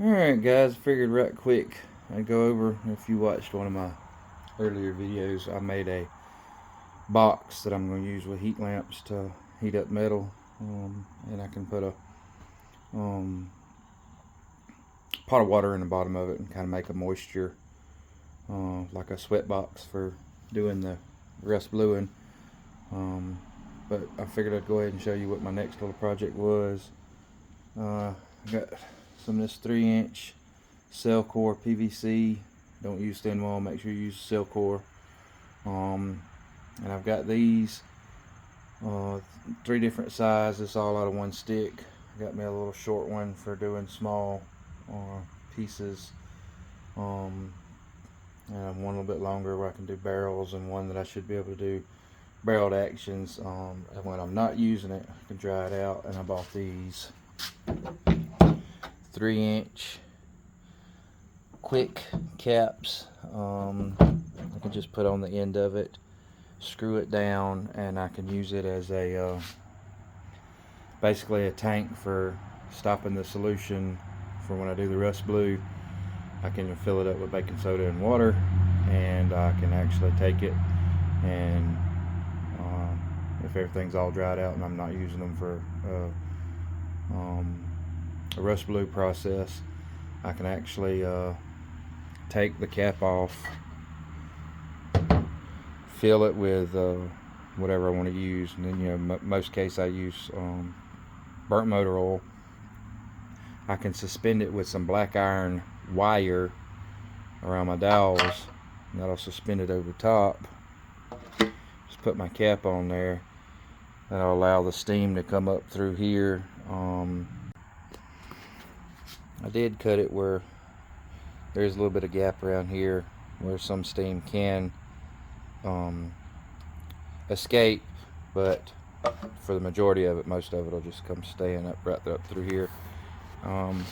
Alright guys, figured right quick I'd go over, if you watched one of my earlier videos, I made a box that I'm going to use with heat lamps to heat up metal, and I can put a pot of water in the bottom of it and kind of make a moisture, like a sweat box for doing the rust bluing. But I figured I'd go ahead and show you what my next little project was. I got some of this 3-inch Cellcore PVC. Don't use thin wall, make sure you use Cellcore. And I've got these 3 different sizes, all out of one stick. I got me a little short one for doing small pieces, and one a little bit longer where I can do barrels, and one that I should be able to do barreled actions. And when I'm not using it, I can dry it out. And I bought these 3-inch quick caps. I can just put on the end of it, screw it down, and I can use it as a basically a tank for stopping the solution for when I do the rust blue. I can fill it up with baking soda and water, and I can actually take it, and if everything's all dried out and I'm not using them for a rust blue process, I can actually take the cap off, fill it with whatever I want to use, and then, you know, most case I use burnt motor oil. I can suspend it with some black iron wire around my dowels, and that'll suspend it over top. Just put my cap on there. That'll allow the steam to come up through here. I did cut it where there's a little bit of gap around here where some steam can escape, but for the majority of it, most of it will just come staying up right up through here. And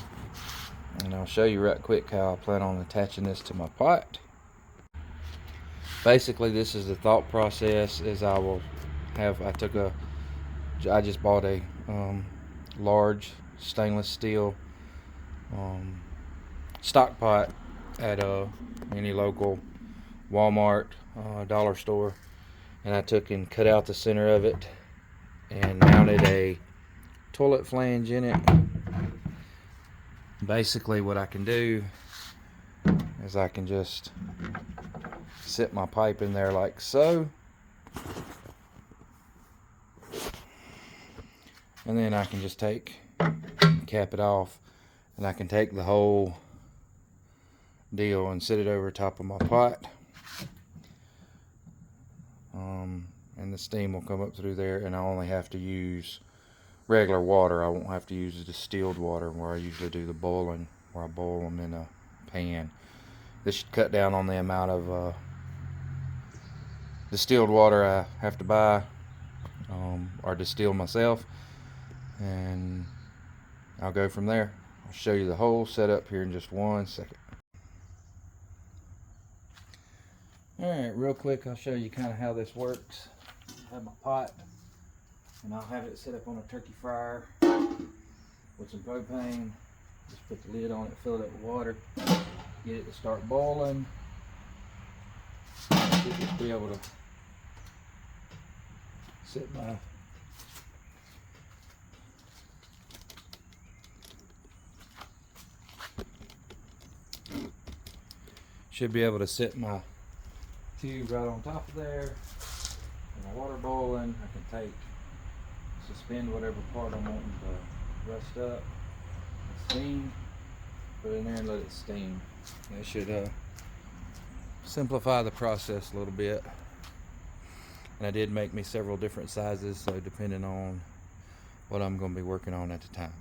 I'll show you right quick how I plan on attaching this to my pot. Basically, this is the thought process. Is I just bought a large stainless steel stock pot at any local Walmart, dollar store, and I took and cut out the center of it and mounted a toilet flange in it. Basically what I can do is I can just set my pipe in there like so, and then I can just cap it off, and I can take the whole deal and set it over top of my pot, and the steam will come up through there, and I only have to use regular water. I won't have to use the distilled water where I usually do the boiling, where I boil them in a pan. This should cut down on the amount of distilled water I have to buy or distill myself, and I'll go from there. I'll show you the whole setup here in just 1 second. Alright, real quick, I'll show you kind of how this works. I have my pot, and I'll have it set up on a turkey fryer with some propane. Just put the lid on it, fill it up with water, get it to start boiling. Just be able to set my tube right on top of there, and the water boiling. I can suspend whatever part I'm wanting to rust up, steam, put it in there and let it steam. That should simplify the process a little bit. And I did make me several different sizes, so depending on what I'm going to be working on at the time.